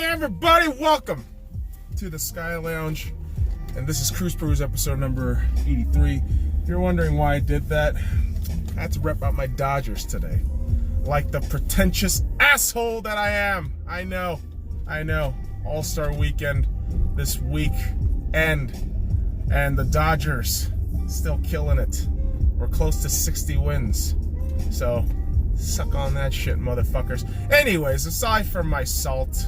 everybody, welcome to the Sky Lounge, and this is Cruise Peruse episode number 83. If you're wondering why I did that, I had to rep out my Dodgers today, like the pretentious asshole that I am. I know, All-Star weekend this week, and the Dodgers still killing it. We're close to 60 wins, so suck on that shit, motherfuckers. Anyways, aside from my salt,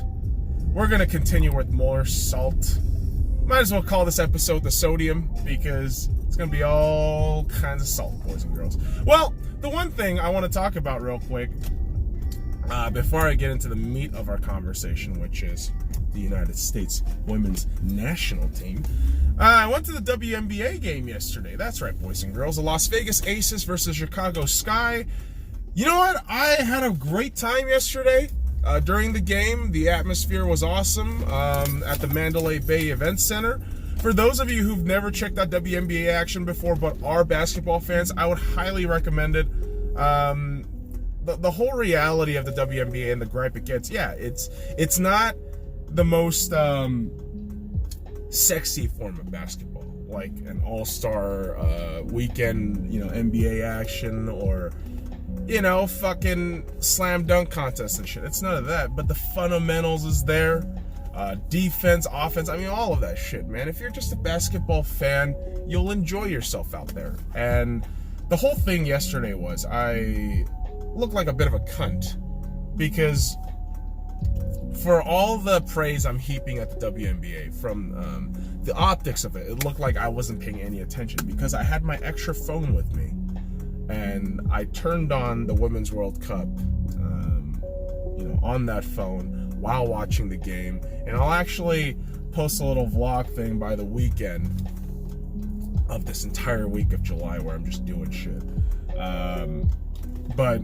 we're gonna continue with more salt. Might as well call this episode the sodium, because it's gonna be all kinds of salt, boys and girls. Well, the one thing I want to talk about real quick, before I get into the meat of our conversation, which is the United States women's national team. I went to the WNBA game yesterday. That's right, boys and girls. The Las Vegas Aces versus Chicago Sky. You know what? I had a great time yesterday. During the game, the atmosphere was awesome at the Mandalay Bay Event Center. For those of you who've never checked out WNBA action before but are basketball fans, I would highly recommend it. The whole reality of the WNBA and the gripe it gets, yeah, it's not the most sexy form of basketball, like an all-star weekend, NBA action, or fucking slam dunk contest and shit. It's none of that, but the fundamentals is there. Defense, offense, all of that shit, man. If you're just a basketball fan, you'll enjoy yourself out there. And the whole thing yesterday was, I looked like a bit of a cunt, because for all the praise I'm heaping at the WNBA, from the optics of it, it looked like I wasn't paying any attention, because I had my extra phone with me. And I turned on the Women's World Cup, on that phone while watching the game. And I'll actually post a little vlog thing by the weekend of this entire week of July where I'm just doing shit. But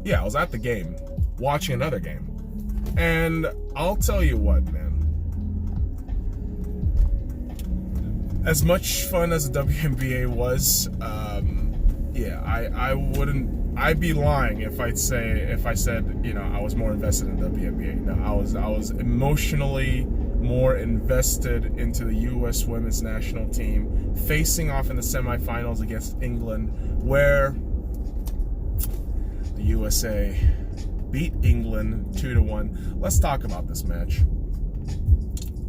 yeah, I was at the game, watching another game. And I'll tell you what, man. As much fun as the WNBA was, I'd be lying if I said, I was more invested in the WNBA. No, I was emotionally more invested into the U.S. women's national team facing off in the semifinals against England, where the USA beat England 2-1. Let's talk about this match.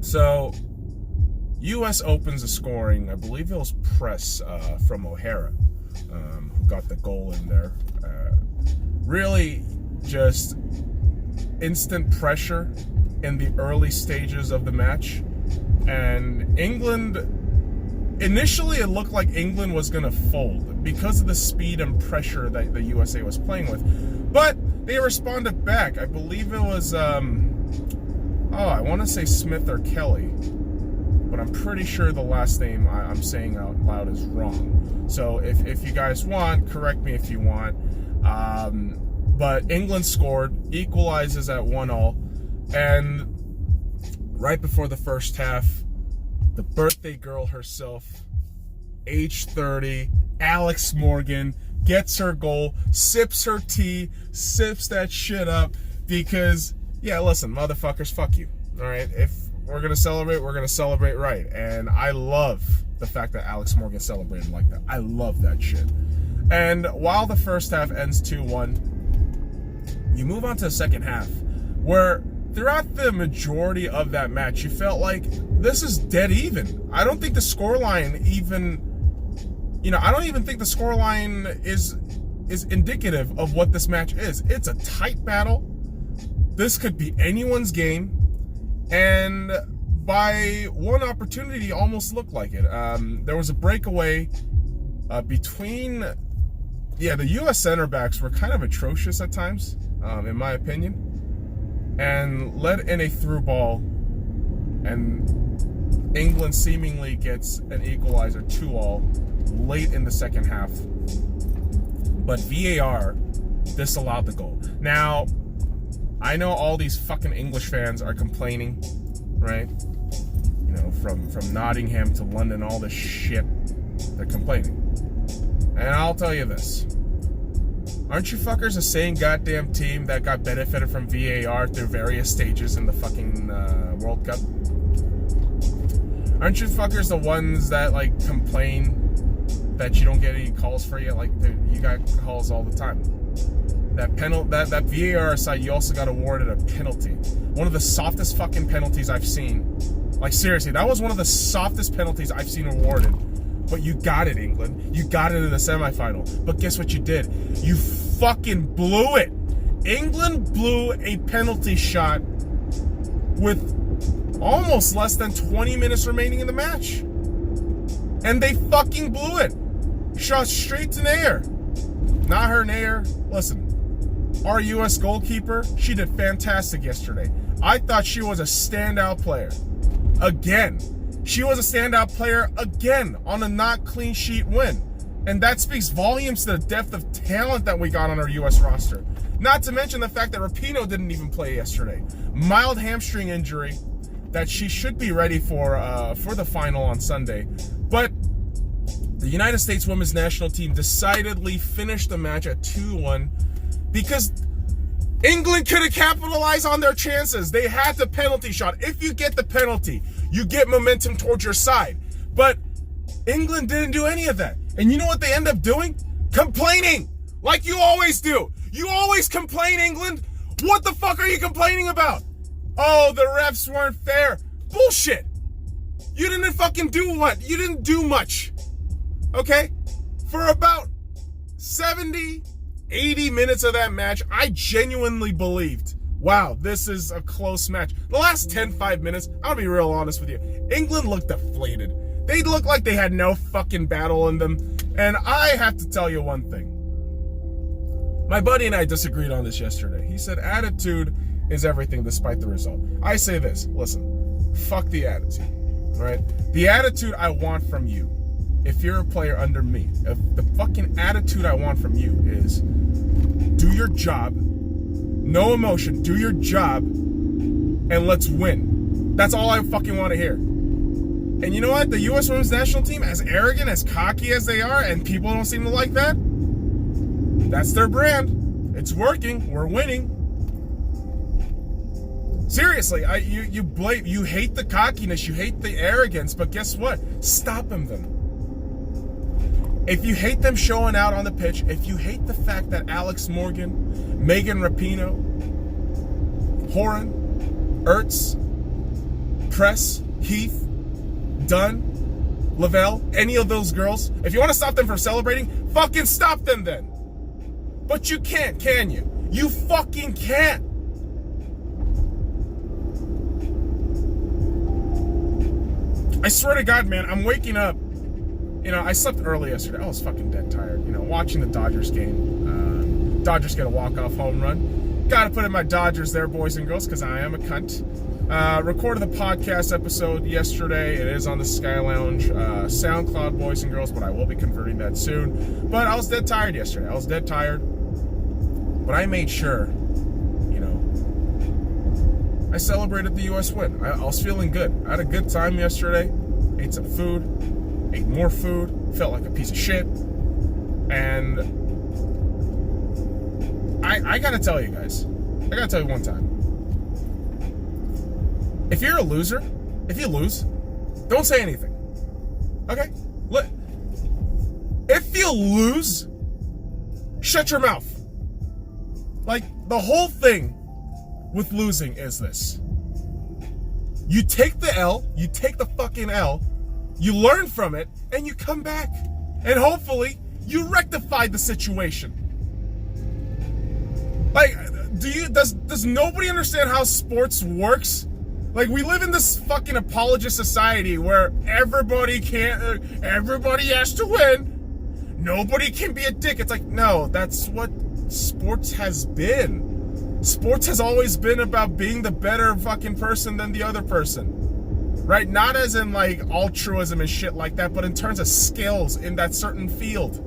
So, U.S. opens the scoring. I believe it was press from O'Hara. Who got the goal in there. Really just instant pressure in the early stages of the match. And England, initially it looked like England was going to fold because of the speed and pressure that the USA was playing with. But they responded back. I believe it was, I want to say Smith or Kelly, but I'm pretty sure the last name I'm saying out loud is wrong. So if you guys want, correct me if you want. But England scored, equalizes at 1-1, and right before the first half, the birthday girl herself, age 30, Alex Morgan, gets her goal, sips her tea, sips that shit up, because, yeah, listen, motherfuckers, fuck you, all right? If we're going to celebrate right. And I love the fact that Alex Morgan celebrated like that. I love that shit. And while the first half ends 2-1, you move on to the second half, where throughout the majority of that match, you felt like this is dead even. I don't think the scoreline even, I don't even think the scoreline is indicative of what this match is. It's a tight battle. This could be anyone's game. And by one opportunity, it almost looked like it. There was a breakaway between, the U.S. center backs were kind of atrocious at times, in my opinion, and led in a through ball, and England seemingly gets an equalizer 2-2 late in the second half. But VAR disallowed the goal. Now, I know all these fucking English fans are complaining, right? From Nottingham to London, all this shit, they're complaining. And I'll tell you this. Aren't you fuckers the same goddamn team that got benefited from VAR through various stages in the fucking World Cup? Aren't you fuckers the ones that, like, complain that you don't get any calls for you? Like, you got calls all the time. That VAR aside, you also got awarded a penalty. One of the softest fucking penalties I've seen. Like, seriously, that was one of the softest penalties I've seen awarded. But you got it, England. You got it in the semifinal. But guess what you did? You fucking blew it. England blew a penalty shot with almost less than 20 minutes remaining in the match. And they fucking blew it. Shot straight to Nair. Not her, Nair. Listen, our U.S. goalkeeper, she did fantastic yesterday. I thought she was a standout player. Again. She was a standout player again on a not clean sheet win. And that speaks volumes to the depth of talent that we got on our U.S. roster. Not to mention the fact that Rapinoe didn't even play yesterday. Mild hamstring injury that she should be ready for the final on Sunday. But the United States women's national team decidedly finished the match at 2-1 because England could have capitalized on their chances. They had the penalty shot. If you get the penalty, you get momentum towards your side. But England didn't do any of that. And you know what they end up doing? Complaining. Like you always do. You always complain, England. What the fuck are you complaining about? Oh, the refs weren't fair. Bullshit. You didn't fucking do what? You didn't do much. Okay? For about 70, 80 minutes of that match, I genuinely believed, wow, this is a close match. The last 5 minutes, I'll be real honest with you, England looked deflated. They looked like they had no fucking battle in them. And I have to tell you one thing. My buddy and I disagreed on this yesterday. He said attitude is everything despite the result. I say this, listen, fuck the attitude, right? The attitude I want from you, if you're a player under me, if the fucking attitude I want from you is do your job, no emotion, do your job, and let's win. That's all I fucking want to hear. And you know what? The U.S. women's national team, as arrogant, as cocky as they are, and people don't seem to like that, that's their brand. It's working. We're winning. Seriously, you hate the cockiness, you hate the arrogance, but guess what? Stop them then. If you hate them showing out on the pitch, if you hate the fact that Alex Morgan, Megan Rapinoe, Horan, Ertz, Press, Heath, Dunn, Lavelle, any of those girls, if you want to stop them from celebrating, fucking stop them then. But you can't, can you? You fucking can't. I swear to God, man, I'm waking up. You know, I slept early yesterday. I was fucking dead tired. You know, watching the Dodgers game. Dodgers get a walk-off home run. Gotta put in my Dodgers there, boys and girls, because I am a cunt. Recorded the podcast episode yesterday. It is on the SkyLounge SoundCloud, boys and girls, but I will be converting that soon. But I was dead tired yesterday. I was dead tired. But I made sure, you know, I celebrated the U.S. win. I was feeling good. I had a good time yesterday. Ate some food. Ate more food. Felt like a piece of shit. And I gotta tell you guys. I gotta tell you one time. If you're a loser, if you lose, don't say anything. Okay? If you lose, shut your mouth. Like, the whole thing with losing is this. You take the L, you take the fucking L, you learn from it, and you come back. And hopefully, you rectify the situation. Like, does nobody understand how sports works? Like, we live in this fucking apologist society where everybody has to win. Nobody can be a dick. It's like, no, that's what sports has been. Sports has always been about being the better fucking person than the other person. Right? Not as in, like, altruism and shit like that, but in terms of skills in that certain field.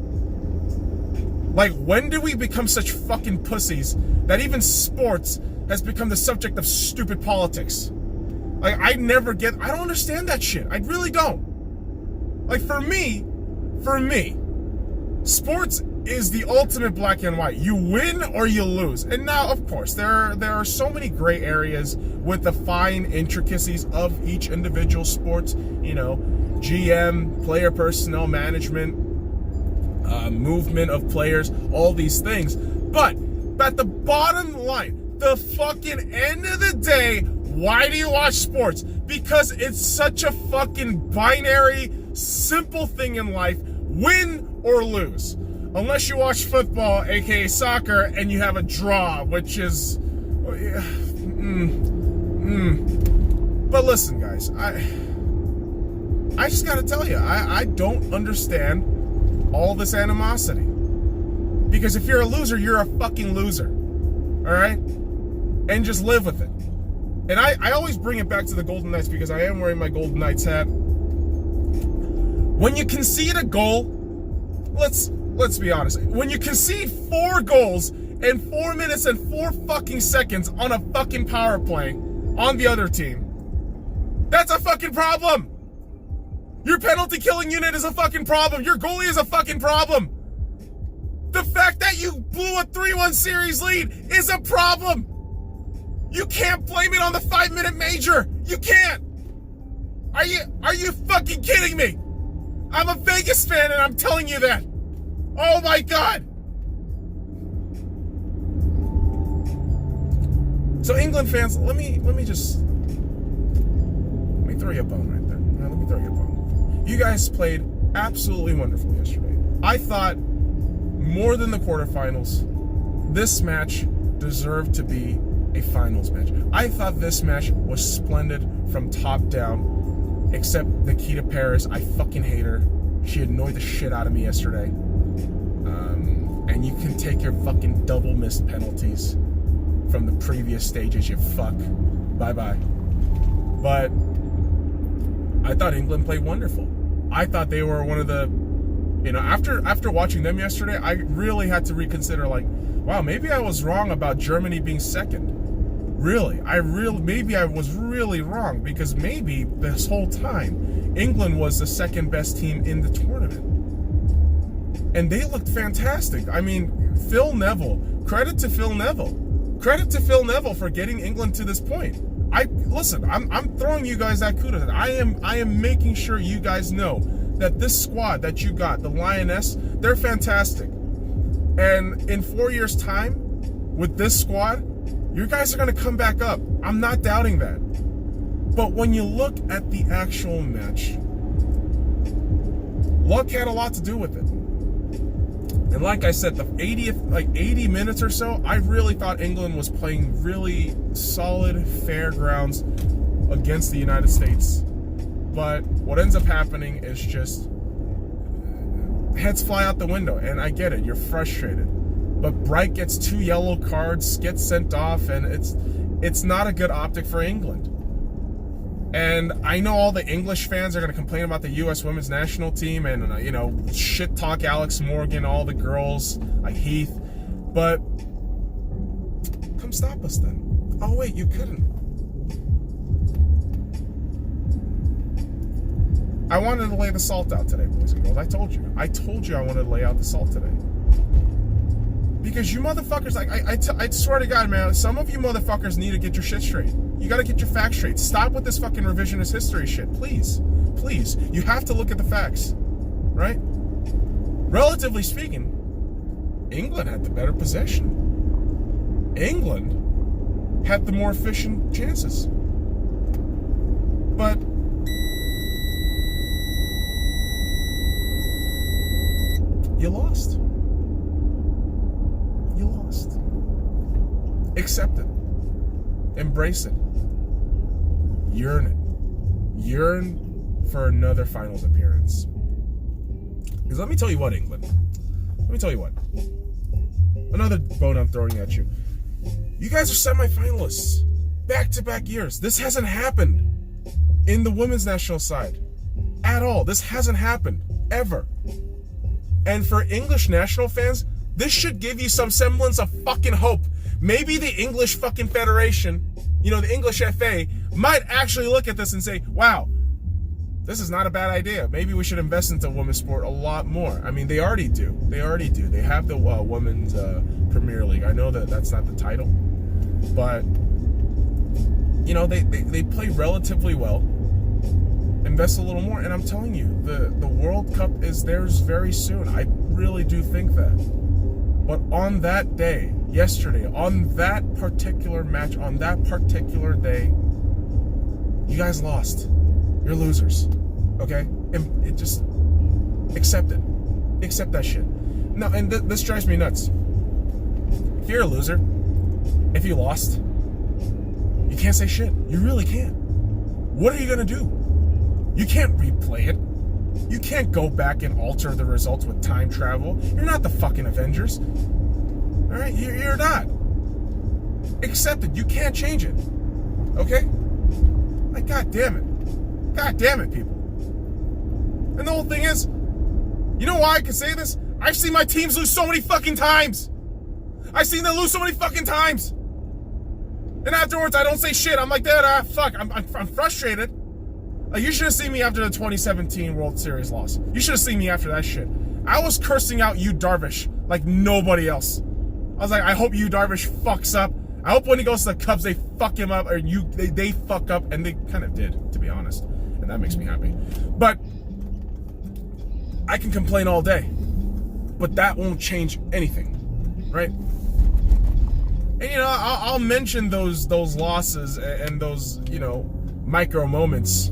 Like, when did we become such fucking pussies that even sports has become the subject of stupid politics? Like, I don't understand that shit. I really don't. Like, for me, Sports is the ultimate black and white. You win or you lose. And now, of course, there are so many gray areas with the fine intricacies of each individual sport. You know, GM, player personnel management, movement of players, all these things. But at the bottom line, the fucking end of the day, why do you watch sports? Because it's such a fucking binary, simple thing in life. Win or lose. Unless you watch football, aka soccer, and you have a draw, which is... But listen, guys, I just gotta tell you, I don't understand all this animosity. Because if you're a loser, you're a fucking loser. Alright? And just live with it. And I always bring it back to the Golden Knights because I am wearing my Golden Knights hat. When you concede a goal, let's be honest. When you concede 4 goals in 4 minutes and 4 fucking seconds on a fucking power play on the other team, that's a fucking problem. Your penalty killing unit is a fucking problem. Your goalie is a fucking problem. The fact that you blew a 3-1 series lead is a problem. You can't blame it on the 5-minute major. You can't. Are you fucking kidding me? I'm a Vegas fan and I'm telling you that. Oh my God. So England fans, let me throw you a bone right there. Let me throw you a bone. You guys played absolutely wonderful yesterday. I thought more than the quarterfinals, this match deserved to be a finals match. I thought this match was splendid from top down, except Nikita Paris. I fucking hate her. She annoyed the shit out of me yesterday. And you can take your fucking double missed penalties from the previous stages, you fuck. Bye-bye. But I thought England played wonderful. I thought they were one of the, after watching them yesterday, I really had to reconsider, like, wow, maybe I was wrong about Germany being second. Maybe I was really wrong, because maybe this whole time England was the second best team in the tournament. And they looked fantastic. I mean, credit to Phil Neville for getting England to this point. I'm throwing you guys that kudos. I am making sure you guys know that this squad that you got, the Lioness, they're fantastic. And in 4 years' time, with this squad, you guys are going to come back up. I'm not doubting that. But when you look at the actual match, luck had a lot to do with it. And like I said, the 80 minutes or so, I really thought England was playing really solid, fair grounds against the United States. But what ends up happening is just heads fly out the window. And I get it, you're frustrated. But Bright gets 2 yellow cards, gets sent off, and it's not a good optic for England. And I know all the English fans are going to complain about the U.S. women's national team and, shit talk Alex Morgan, all the girls, like Heath. But come stop us then. Oh, wait, you couldn't. I wanted to lay the salt out today, boys and girls. I told you I wanted to lay out the salt today. Because you motherfuckers, I swear to God, man, some of you motherfuckers need to get your shit straight. You gotta get your facts straight. Stop with this fucking revisionist history shit, please. Please. You have to look at the facts, right? Relatively speaking, England had the better possession. England had the more efficient chances. But you lost. You lost. Accept it. Embrace it. Yearn it. Yearn for another finals appearance. Because let me tell you what, England. Let me tell you what. Another bone I'm throwing at you. You guys are semifinalists. Back-to-back years. This hasn't happened in the women's national side. At all. This hasn't happened. Ever. And for English national fans, this should give you some semblance of fucking hope. Maybe the English fucking Federation, the English FA, might actually look at this and say, wow, this is not a bad idea. Maybe we should invest into women's sport a lot more. I mean, they already do. They have the Women's Premier League. I know that that's not the title, but you know, they play relatively well. Invest a little more, and I'm telling you, the World Cup is theirs very soon. I really do think that. But on that day, yesterday, on that particular match, on that particular day, you guys lost. You're losers, okay? And it just accept it. Accept that shit. No, and this drives me nuts. If you're a loser, if you lost, you can't say shit. You really can't. What are you gonna do? You can't replay it. You can't go back and alter the results with time travel. You're not the fucking Avengers. All right, you're not. Accept it. You can't change it. Okay? Like, God damn it. God damn it, people. And the whole thing is, you know why I can say this? I've seen my teams lose so many fucking times. I've seen them lose so many fucking times. And afterwards, I don't say shit. I'm like, fuck, I'm frustrated. Like, you should have seen me after the 2017 World Series loss. You should have seen me after that shit. I was cursing out Yu Darvish like nobody else. I was like, I hope Yu Darvish fucks up. I hope when he goes to the Cubs, they fuck him up, or they fuck up, and they kind of did, to be honest. And that makes me happy. But I can complain all day, but that won't change anything, right? And you know, I'll mention those losses and those, you know, micro moments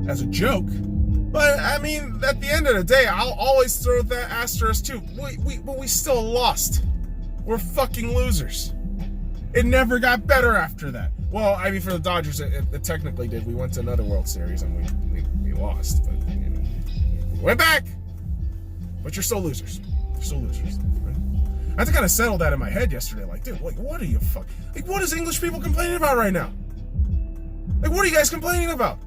as a joke. But I mean, at the end of the day, I'll always throw that asterisk too. But we still lost. We're fucking losers. It never got better after that. Well, I mean, for the Dodgers, it technically did. We went to another World Series and we lost. But, you know, we went back. But you're still losers. You're still losers. Right? I had to kind of settle that in my head yesterday. Like, dude, like, what are you like, what is English people complaining about right now? Like, what are you guys complaining about?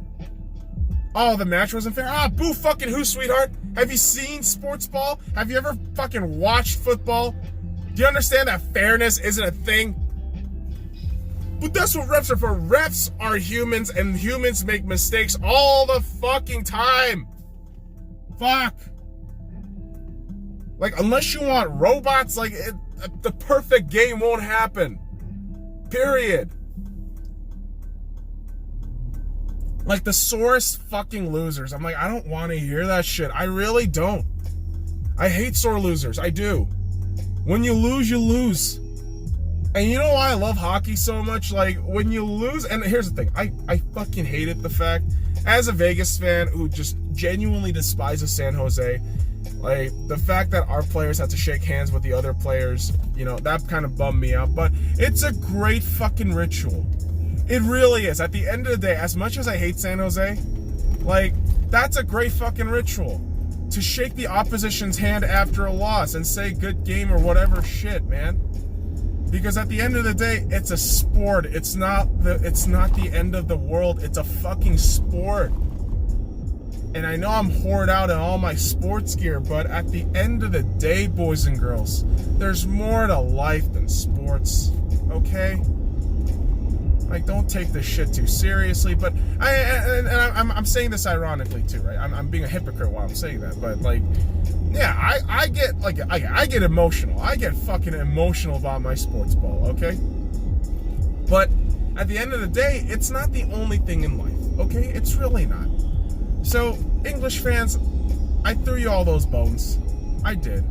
Oh, the match wasn't fair. Ah, boo fucking who, sweetheart? Have you seen sports ball? Have you ever fucking watched football? Do you understand that fairness isn't a thing? But that's what refs are for. Refs are humans, and humans make mistakes all the fucking time. Fuck. Like, unless you want robots, like, the perfect game won't happen. Period. Like, the sorest fucking losers. I'm like, I don't want to hear that shit. I really don't. I hate sore losers. I do. When you lose, you lose. And you know why I love hockey so much? Like, when you lose, and here's the thing, I fucking hated the fact, as a Vegas fan who just genuinely despises San Jose, like, the fact that our players had to shake hands with the other players, you know, that kind of bummed me out. But it's a great fucking ritual. It really is. At the end of the day, as much as I hate San Jose, like, that's a great fucking ritual. To shake the opposition's hand after a loss and say good game or whatever shit, man. Because at the end of the day, it's a sport. It's not the end of the world. It's a fucking sport. And I know I'm hoard out in all my sports gear, but at the end of the day, boys and girls, there's more to life than sports, okay? Like, don't take this shit too seriously. But I'm saying this ironically too, right? I'm being a hypocrite while I'm saying that, but like, yeah, I get emotional. I get fucking emotional about my sports ball, okay? But at the end of the day, it's not the only thing in life, okay? It's really not. So, English fans, I threw you all those bones. I did.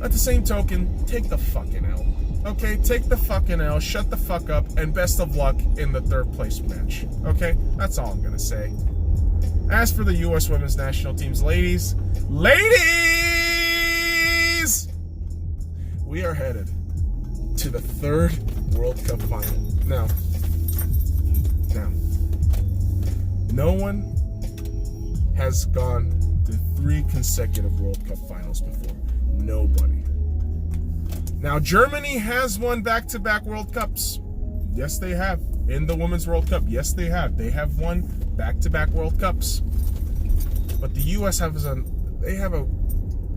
At the same token, take the fucking L. Okay, take the fucking L, shut the fuck up, and best of luck in the third place match. Okay? That's all I'm gonna say. As for the U.S. Women's National Team's ladies, we are headed to the third World Cup final. Now, no one has gone to 3 consecutive World Cup finals before. Nobody. Now, Germany has won back-to-back World Cups. Yes, they have. In the Women's World Cup, yes, they have. They have won back-to-back World Cups. But the U.S. have an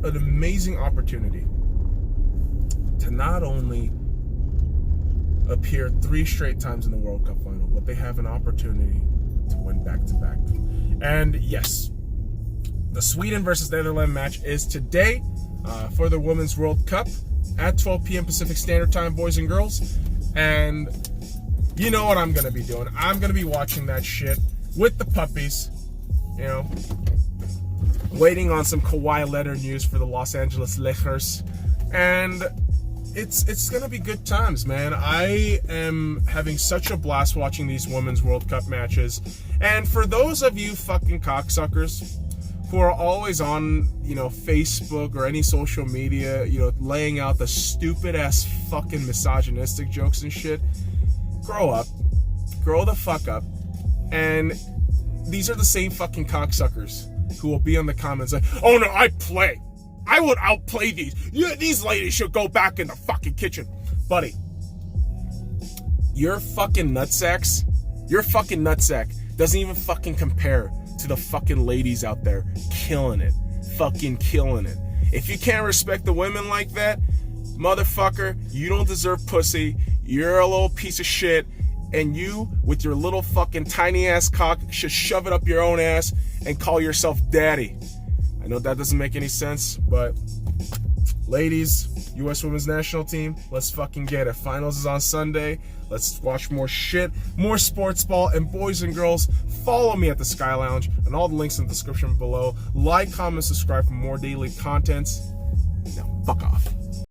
amazing opportunity to not only appear 3 straight times in the World Cup final, but they have an opportunity to win back-to-back. And yes, the Sweden versus Netherlands match is today for the Women's World Cup at 12 p.m. Pacific Standard Time, boys and girls. And you know what I'm going to be doing. I'm going to be watching that shit with the puppies, you know, waiting on some Kawhi Leonard news for the Los Angeles Lakers. And it's going to be good times, man. I am having such a blast watching these Women's World Cup matches. And for those of you fucking cocksuckers who are always on, you know, Facebook or any social media, you know, laying out the stupid ass fucking misogynistic jokes and shit, grow up. Grow the fuck up. And these are the same fucking cocksuckers who will be in the comments like, oh no, I play. I would outplay these. Yeah, these ladies should go back in the fucking kitchen. Buddy, your fucking nutsack doesn't even fucking compare to the fucking ladies out there killing it. Fucking killing it. If you can't respect the women like that, motherfucker, you don't deserve pussy. You're a little piece of shit. And you, with your little fucking tiny ass cock, should shove it up your own ass and call yourself daddy. I know that doesn't make any sense, but ladies, U.S. Women's National Team, let's fucking get it. Finals is on Sunday. Let's watch more shit, more sports ball, and boys and girls, follow me at the Sky Lounge and all the links in the description below. Like, comment, subscribe for more daily contents. Now, fuck off.